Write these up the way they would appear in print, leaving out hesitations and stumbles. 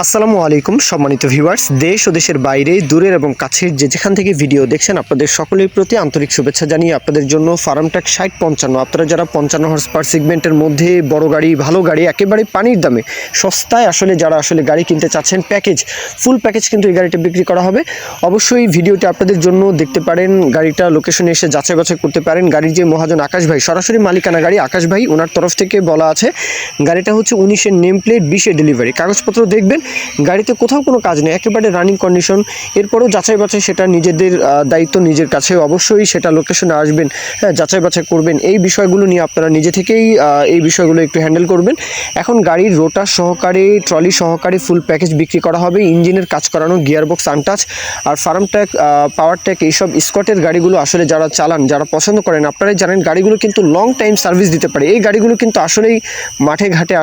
আসসালামু আলাইকুম সম্মানিত ভিউয়ার্স, দেশ ও দেশের বাইরে দূরের এবং কাছের যেখান থেকে ভিডিও দেখছেন আপনাদের সকলের প্রতি আন্তরিক শুভেচ্ছা জানিয়ে আপনাদের জন্য ফার্মট্রাক 6055 আপনারা যারা 55 হর্স পাওয়ার সেগমেন্টের মধ্যে বড় গাড়ি, ভালো গাড়ি, একেবারে পানির দামে সস্তায় যারা গাড়ি কিনতে চাচ্ছেন, ফুল প্যাকেজ কিন্তু এই গাড়িটা বিক্রি করা হবে। অবশ্যই ভিডিওটি আপনাদের জন্য দেখতে পারেন, গাড়িটা লোকেশনে এসে যাচাই বাছাই করতে পারেন। গাড়ির যে মহাজন আকাশ ভাই, সরাসরি মালিকানা গাড়ি আকাশ ভাই, ওনার তরফ থেকে বলা আছে গাড়িটা হচ্ছে 19-এর নেম প্লেট, 20-এর ডেলিভারি। কাগজপত্র দেখবেন গাড়িতে কোথাও কোনো কাজ নেই, একেবারে রানিং কন্ডিশন। এরপরও যাচাই বাছাই সেটা নিজেদের দায়িত্ব, নিজের কাছে। অবশ্যই সেটা লোকেশনে আসবেন, হ্যাঁ, যাচাই বাছাই করবেন। এই বিষয়গুলো নিয়ে আপনারা নিজে থেকেই এই বিষয়গুলো একটু হ্যান্ডেল করবেন। এখন গাড়ির রোটার সহকারে, ট্রলি সহকারে ফুল প্যাকেজ বিক্রি করা হবে। ইঞ্জিনের কাজ করানো, গিয়ারবক্স আনটাচ, আর ফার্মট্রাক, পাওয়ার ট্র্যাক, এইসব স্কটের গাড়িগুলো যারা চালান, যারা পছন্দ করেন, আপনারাই জানেন গাড়িগুলো কিন্তু লং টাইম সার্ভিস দিতে পারে। এই গাড়িগুলো কিন্তু আসলেই মাঠে ঘাটে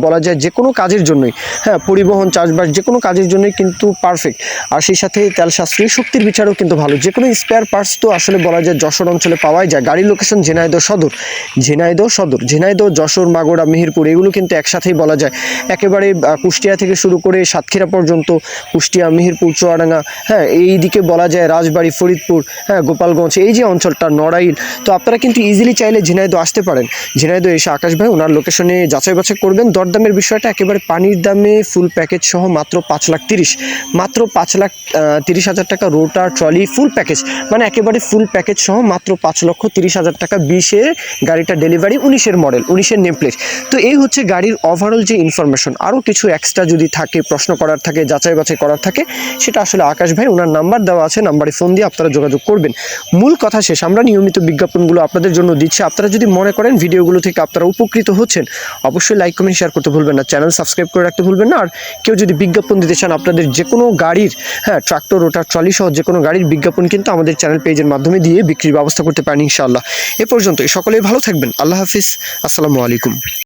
বলা যায় যে কোনো কাজের জন্যই, হ্যাঁ, পরিবহন, চাষবাস, যে কোনো কাজের জন্যই কিন্তু পারফেক্ট। আর সেই সাথে তেল সাশ্রয়ী, শক্তির বিচারও কিন্তু ভালো। যে কোনো স্পেয়ার পার্টস তো বলা যায় যশোর অঞ্চলে পাওয়াই যায়। গাড়ির লোকেশন ঝিনাইদহ সদর, ঝিনাইদহ, যশোর, মাগুরা, মেহেরপুর, এগুলো কিন্তু একসাথেই বলা যায়। একেবারে কুষ্টিয়া থেকে শুরু করে সাতক্ষীরা পর্যন্ত, কুষ্টিয়া, মেহেরপুর, চুয়াডাঙ্গা, হ্যাঁ, এই দিকে বলা যায় রাজবাড়ী, ফরিদপুর, হ্যাঁ, গোপালগঞ্জ, এই যে অঞ্চলটা, নড়াইল। তো আপনারা কিন্তু ইজিলি চাইলে ঝিনাইদহ আসতে পারেন। ঝিনাইদহ এসে আকাশ ভাই ওনার লোকেশনে যাচাই বাছাই করবেন। দরদামের বিষয়টা একেবারে পানির দামে, ফুল প্যাকেজ সহ মাত্র 5,30,000 টাকা। রোটার, ট্রলি, ফুল প্যাকেজ, মানে একেবারে ফুল প্যাকেজ সহ মাত্র 5,30,000 টাকা। 20-এর গাড়িটা ডেলিভারি, 19-এর মডেল, 19-এর নেম প্লেট। তো এই হচ্ছে গাড়ির ওভারঅল যে ইনফরমেশন। আরও কিছু এক্সট্রা যদি থাকে, প্রশ্ন করার থাকে, যাচাই বাছাই করার থাকে, সেটা আকাশ ভাই ওনার নাম্বার দেওয়া আছে, নাম্বারে ফোন দিয়ে আপনারা যোগাযোগ করবেন। মূল কথা শেষ, আমরা নিয়মিত বিজ্ঞাপনগুলো আপনাদের জন্য দিচ্ছি। আপনারা যদি মনে করেন ভিডিওগুলো থেকে আপনারা উপকৃত হচ্ছেন, অবশ্যই লাইক, কমেন্ট, শেয়ার করতে ভুলবেন না, চ্যানেল সাবস্ক্রাইব করে রাখতে ভুলবেন না। আর কেউ যদি বিজ্ঞাপন দিতে চান আপনাদের যে কোনো গাড়ির, হ্যাঁ, ট্রাক্টর, রোটার, ট্রলি সহ যে কোনো গাড়ির বিজ্ঞাপন কিন্তু আমাদের চ্যানেল পেজের মাধ্যমে দিয়ে বিক্রির ব্যবস্থা করতে পারেন ইনশাআল্লাহ। এ পর্যন্ত সকলেই ভালো থাকবেন। আল্লাহ হাফিজ, আসসালামু আলাইকুম।